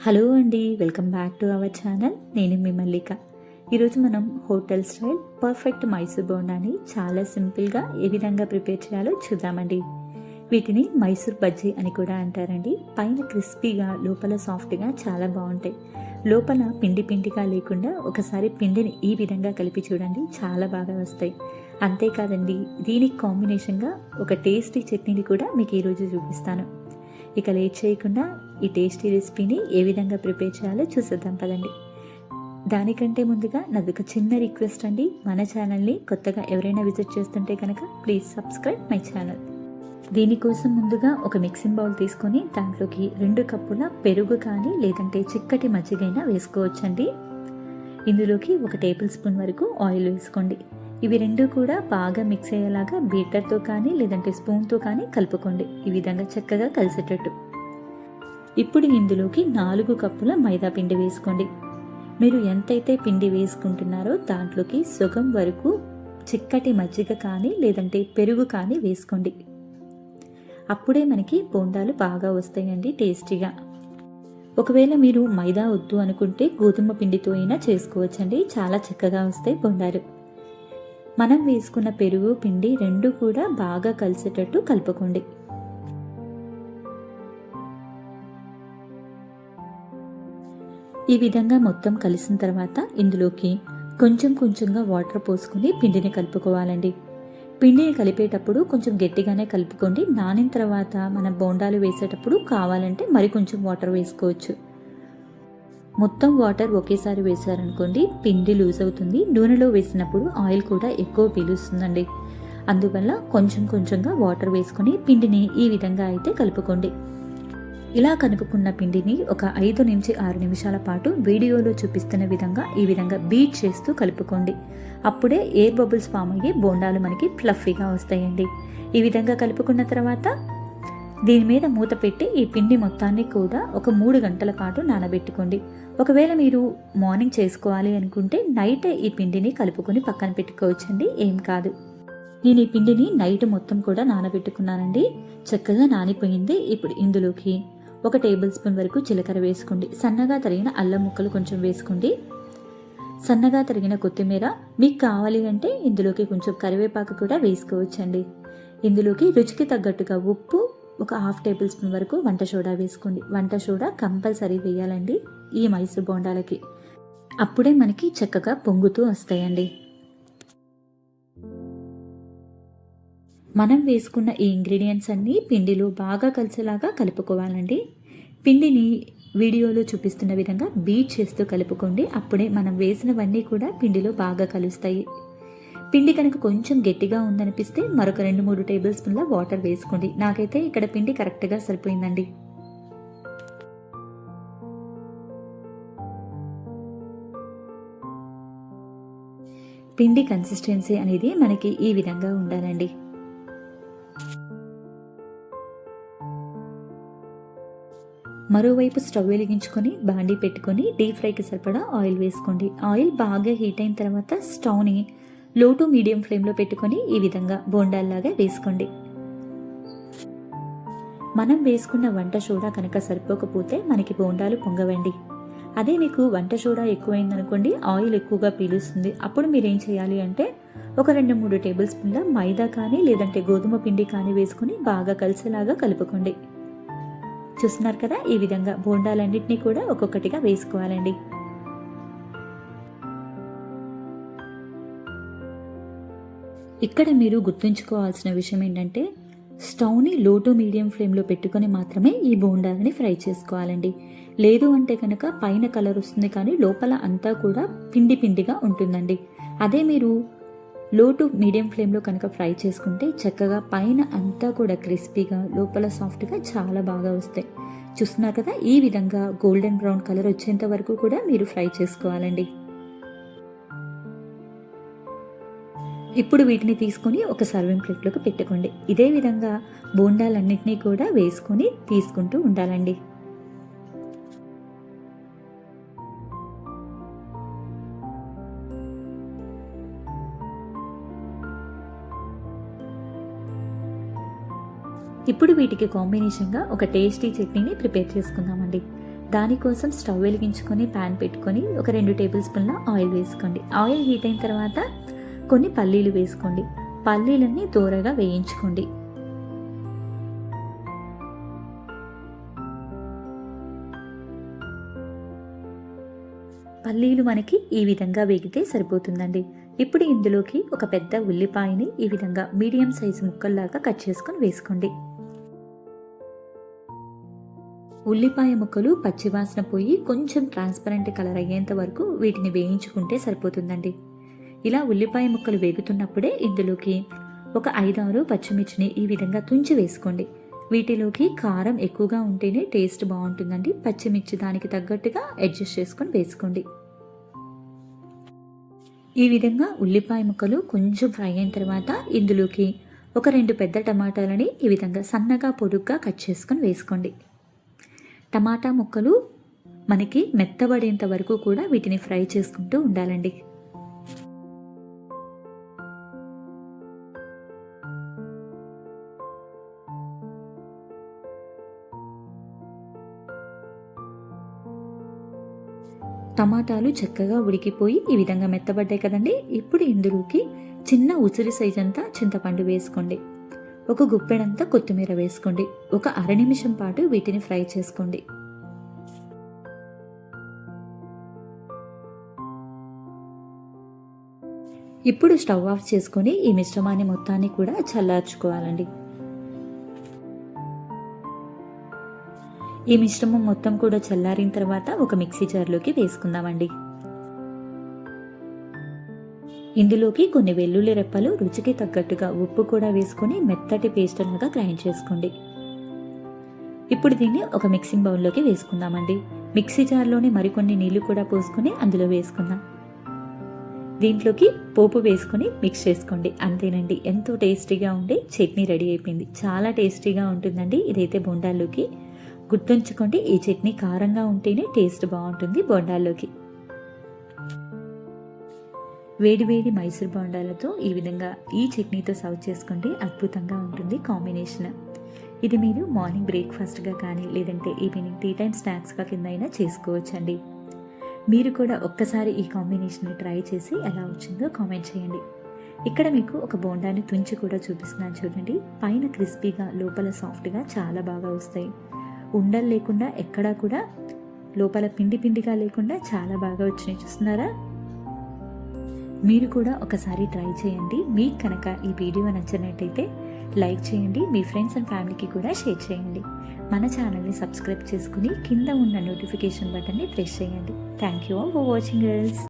Hello అండి, welcome back to our channel. నేను మీ మల్లిక. ఈరోజు మనం హోటల్ స్టైల్ పర్ఫెక్ట్ మైసూర్ బోండాని చాలా సింపుల్గా ఏ విధంగా ప్రిపేర్ చేయాలో చూద్దామండి. వీటిని మైసూర్ బజ్జీ అని కూడా అంటారండి. పైన క్రిస్పీగా లోపల సాఫ్ట్గా చాలా బాగుంటాయి. లోపల పిండి పిండిగా లేకుండా ఒకసారి పిండిని ఈ విధంగా కలిపి చూడండి, చాలా బాగా వస్తాయి. అంతేకాదండి, దీనికి కాంబినేషన్గా ఒక టేస్టీ చట్నీని కూడా మీకు ఈరోజు చూపిస్తాను. ఇక లేట్ చేయకుండా ఈ టేస్టీ రెసిపీని ఏ విధంగా ప్రిపేర్ చేయాలో చూసేద్దాం పదండి. దానికంటే ముందుగా నాది ఒక చిన్న రిక్వెస్ట్ అండి, మన ఛానల్ని కొత్తగా ఎవరైనా విజిట్ చేస్తుంటే కనుక ప్లీజ్ సబ్స్క్రైబ్ మై ఛానల్. దీనికోసం ముందుగా ఒక మిక్సింగ్ బౌల్ తీసుకొని దాంట్లోకి 2 కప్పుల పెరుగు కానీ లేదంటే చిక్కటి మజ్జిగైనా వేసుకోవచ్చండి. ఇందులోకి 1 టేబుల్ స్పూన్ వరకు ఆయిల్ వేసుకోండి. ఇవి 2 కూడా బాగా మిక్స్ అయ్యేలాగా బీటర్తో కానీ లేదంటే స్పూన్తో కానీ కలుపుకోండి, ఈ విధంగా చక్కగా కలిసేటట్టు. ఇప్పుడు ఇందులోకి 4 కప్పుల మైదా పిండి వేసుకోండి. మీరు ఎంతైతే పిండి వేసుకుంటున్నారో దాంట్లోకి సగం వరకు చిక్కటి మజ్జిగ కానీ లేదంటే పెరుగు కానీ వేసుకోండి. అప్పుడే మనకి బోండాలు బాగా వస్తాయండి టేస్టీగా. ఒకవేళ మీరు మైదా వద్దు అనుకుంటే గోధుమ పిండితో అయినా చేసుకోవచ్చండి, చాలా చక్కగా వస్తాయి బోండాలు. మనం వేసుకున్న పెరుగు పిండి 2 కూడా బాగా కలిసేటట్టు కలుపుకోండి. ఈ విధంగా మొత్తం కలిసిన తర్వాత ఇందులోకి కొంచెం కొంచెంగా వాటర్ పోసుకుని పిండిని కలుపుకోవాలండి. పిండిని కలిపేటప్పుడు కొంచెం గట్టిగానే కలుపుకోండి. నానిన తర్వాత మనం బోండాలు వేసేటప్పుడు కావాలంటే మరి కొంచెం వాటర్ వేసుకోవచ్చు. మొత్తం వాటర్ ఒకేసారి వేసారనుకోండి పిండి లూజ్ అవుతుంది. నూనెలో వేసినప్పుడు ఆయిల్ కూడా ఎక్కువ పీలుస్తుందండి. అందువల్ల కొంచెం కొంచెంగా వాటర్ వేసుకొని పిండిని ఈ విధంగా అయితే కలుపుకోండి. ఇలా కలుపుకున్న పిండిని ఒక 5 నుంచి 6 నిమిషాల పాటు వీడియోలో చూపిస్తున్న విధంగా ఈ విధంగా బీట్ చేస్తూ కలుపుకోండి. అప్పుడే ఎయిర్ బబుల్స్ ఫామ్ అయ్యి బోండాలు మనకి ఫ్లఫీగా వస్తాయండి. ఈ విధంగా కలుపుకున్న తర్వాత దీని మీద మూత పెట్టి ఈ పిండి మొత్తాన్ని కూడా ఒక 3 గంటల పాటు నానబెట్టుకోండి. ఒకవేళ మీరు మార్నింగ్ చేసుకోవాలి అనుకుంటే నైటే ఈ పిండిని కలుపుకొని పక్కన పెట్టుకోవచ్చండి, ఏం కాదు. నేను ఈ పిండిని నైట్ మొత్తం కూడా నానబెట్టుకున్నానండి, చక్కగా నానిపోయింది. ఇప్పుడు ఇందులోకి 1 టేబుల్ స్పూన్ వరకు జీలకర్ర వేసుకోండి. సన్నగా తరిగిన అల్లం ముక్కలు కొంచెం వేసుకోండి. సన్నగా తరిగిన కొత్తిమీర, మీకు కావాలి అంటే ఇందులోకి కొంచెం కరివేపాకు కూడా వేసుకోవచ్చండి. ఇందులోకి రుచికి తగ్గట్టుగా ఉప్పు, ఒక 1/2 టేబుల్ స్పూన్ వరకు వంట సోడా వేసుకోండి. వంట సోడా కంపల్సరీ వేయాలండి ఈ మైసూర్ బోండాలకి, అప్పుడే మనకి చక్కగా పొంగుతూ వస్తాయండి. మనం వేసుకున్న ఈ ఇంగ్రీడియంట్స్ అన్నీ పిండిలో బాగా కలిసేలాగా కలుపుకోవాలండి. పిండిని వీడియోలో చూపిస్తున్న విధంగా బీట్ చేస్తూ కలుపుకోండి, అప్పుడే మనం వేసినవన్నీ కూడా పిండిలో బాగా కలుస్తాయి. పిండి కనుక కొంచెం గట్టిగా ఉందనిపిస్తే మరొక 2-3 టేబుల్ స్పూన్ల వాటర్ వేసుకోండి. నాకైతే ఇక్కడ పిండి కరెక్ట్గా సరిపోయిందండి. పిండి కన్సిస్టెన్సీ అనేది మనకి ఈ విధంగా ఉండాలండి. మరోవైపు స్టవ్ వెలిగించుకొని బాండీ పెట్టుకొని డీప్ ఫ్రైకి సరిపడా ఆయిల్ వేసుకోండి. ఆయిల్ బాగా హీట్ అయిన తర్వాత స్టవ్ని లో టు మీడియం ఫ్లేమ్లో పెట్టుకొని ఈ విధంగా బోండాల్లాగా వేసుకోండి. మనం వేసుకున్న వంట సోడా కనుక సరిపోకపోతే మనకి బోండాలు పొంగవండి. అదే మీకు వంట సోడా ఎక్కువైందనుకోండి ఆయిల్ ఎక్కువగా పీలుస్తుంది. అప్పుడు మీరేం చేయాలి అంటే ఒక 2-3 టేబుల్ స్పూన్ల మైదా కానీ లేదంటే గోధుమ పిండి కానీ వేసుకొని బాగా కలిసేలాగా కలుపుకోండి. చూస్తున్నారు కదా, ఈ విధంగా బోండాలన్నింటినీ కూడా ఒక్కొక్కటిగా వేసుకోవాలండి. ఇక్కడ మీరు గుర్తుంచుకోవాల్సిన విషయం ఏంటంటే స్టవ్ని లో టు మీడియం ఫ్లేమ్లో పెట్టుకొని మాత్రమే ఈ బోండాలని ఫ్రై చేసుకోవాలండి. లేదు అంటే కనుక పైన కలర్ వస్తుంది కానీ లోపల అంతా కూడా పిండి పిండిగా ఉంటుందండి. అదే మీరు లో టు మీడియం ఫ్లేమ్లో కనుక ఫ్రై చేసుకుంటే చక్కగా పైన అంతా కూడా క్రిస్పీగా లోపల సాఫ్ట్గా చాలా బాగా వస్తాయి. చూస్తున్నారు కదా, ఈ విధంగా గోల్డెన్ బ్రౌన్ కలర్ వచ్చేంత వరకు కూడా మీరు ఫ్రై చేసుకోవాలండి. ఇప్పుడు వీటిని తీసుకొని ఒక సర్వింగ్ ప్లేట్లోకి పెట్టుకోండి. ఇదే విధంగా బోండాలన్నింటినీ కూడా వేసుకొని తీసుకుంటూ ఉండాలండి. ఇప్పుడు వీటికి కాంబినేషన్గా ఒక టేస్టీ చట్నీని ప్రిపేర్ చేసుకుందామండి. దానికోసం స్టవ్ వెలిగించుకొని ప్యాన్ పెట్టుకొని ఒక 2 టేబుల్ స్పూన్ల ఆయిల్ వేసుకోండి. ఆయిల్ హీట్ అయిన తర్వాత కొన్ని పల్లీలు వేసుకోండి. పల్లీలన్నీ దోరగా వేయించుకోండి. పల్లీలు మనకి ఈ విధంగా వేగితే సరిపోతుందండి. ఇప్పుడు ఇందులోకి ఒక పెద్ద ఉల్లిపాయని ఈ విధంగా మీడియం సైజు ముక్కల్లాగా కట్ చేసుకొని వేసుకోండి. ఉల్లిపాయ ముక్కలు పచ్చివాసన పోయి కొంచెం ట్రాన్స్పరెంట్ కలర్ అయ్యేంత వరకు వీటిని వేయించుకుంటే సరిపోతుందండి. ఇలా ఉల్లిపాయ ముక్కలు వేగుతున్నప్పుడే ఇందులోకి ఒక 5-6 పచ్చిమిర్చిని ఈ విధంగా తుంచి వేసుకోండి. వీటిలోకి కారం ఎక్కువగా ఉంటేనే టేస్ట్ బాగుంటుందండి. పచ్చిమిర్చి దానికి తగ్గట్టుగా అడ్జస్ట్ చేసుకొని వేసుకోండి. ఈ విధంగా ఉల్లిపాయ ముక్కలు కొంచెం ఫ్రై అయిన తర్వాత ఇందులోకి ఒక 2 పెద్ద టమాటాలని ఈ విధంగా సన్నగా పొడుగ్గా కట్ చేసుకొని వేసుకోండి. టమాటా ముక్కలు మనకి మెత్తబడేంత వరకు కూడా వీటిని ఫ్రై చేసుకుంటూ ఉండాలండి. టమాటాలు చక్కగా ఉడికిపోయి ఈ విధంగా మెత్తబడ్డాయి కదండి. ఇప్పుడు ఇందులోకి చిన్న ఉసిరి సైజ్ అంతా చింతపండు వేసుకోండి. ఒక గుప్పెడంతా కొత్తిమీర వేసుకోండి. ఒక 1/2 నిమిషం పాటు వీటిని ఫ్రై చేసుకోండి. ఇప్పుడు స్టవ్ ఆఫ్ చేసుకొని ఈ మిశ్రమాన్ని మొత్తాన్ని కూడా చల్లార్చుకోవాలండి. ఈ మిశ్రమం మొత్తం కూడా చల్లారిన తర్వాత ఒక మిక్సీ జార్లోకి వేసుకుందామండి. ఇందులోకి కొన్ని వెల్లుల్లి రెప్పలు, రుచికి తగ్గట్టుగా ఉప్పు కూడా వేసుకొని మెత్తటి పేస్ట్ లాగా గ్రైండ్ చేసుకోండి. ఇప్పుడు దీన్ని ఒక మిక్సింగ్ బౌల్లోకి వేసుకుందామండి. మిక్సీ జార్లోనే మరికొన్ని నీళ్లు కూడా పోసుకొని అందులో వేసుకుందాం. దీంట్లోకి పోపు వేసుకొని మిక్స్ చేసుకోండి. అంతేనండి, ఎంతో టేస్టీగా ఉండే చట్నీ రెడీ అయిపోయింది. చాలా టేస్టీగా ఉంటుందండి. ఇదైతే బోండాల్లోకి గుర్తుంచుకోండి, ఈ చట్నీ కారంగా ఉంటేనే టేస్ట్ బాగుంటుంది బోండాల్లోకి. వేడివేడి మైసూర్ బోండాలతో ఈ విధంగా ఈ చట్నీతో సర్వ్ చేసుకోండి. అద్భుతంగా ఉంటుంది కాంబినేషన్. ఇది మీరు మార్నింగ్ బ్రేక్ఫాస్ట్గా కానీ లేదంటే ఈవినింగ్ టీ టైం స్నాక్స్గా కింద అయినా చేసుకోవచ్చండి. మీరు కూడా ఒక్కసారి ఈ కాంబినేషన్ని ట్రై చేసి ఎలా వచ్చిందో కామెంట్ చేయండి. ఇక్కడ మీకు ఒక బోండాన్ని తుంచి కూడా చూపిస్తున్నాను చూడండి. పైన క్రిస్పీగా లోపల సాఫ్ట్గా చాలా బాగా వస్తాయి. ఉండలు లేకుండా ఎక్కడా కూడా లోపల పిండి పిండిగా లేకుండా చాలా బాగా వచ్చినాయి. చూస్తున్నారా? మీరు కూడా ఒకసారి ట్రై చేయండి. మీకు కనుక ఈ వీడియో నచ్చినట్టయితే లైక్ చేయండి. మీ ఫ్రెండ్స్ అండ్ ఫ్యామిలీకి కూడా షేర్ చేయండి. మన ఛానల్ని సబ్స్క్రైబ్ చేసుకుని కింద ఉన్న నోటిఫికేషన్ బటన్ని ప్రెస్ చేయండి. Thank you all for watching girls.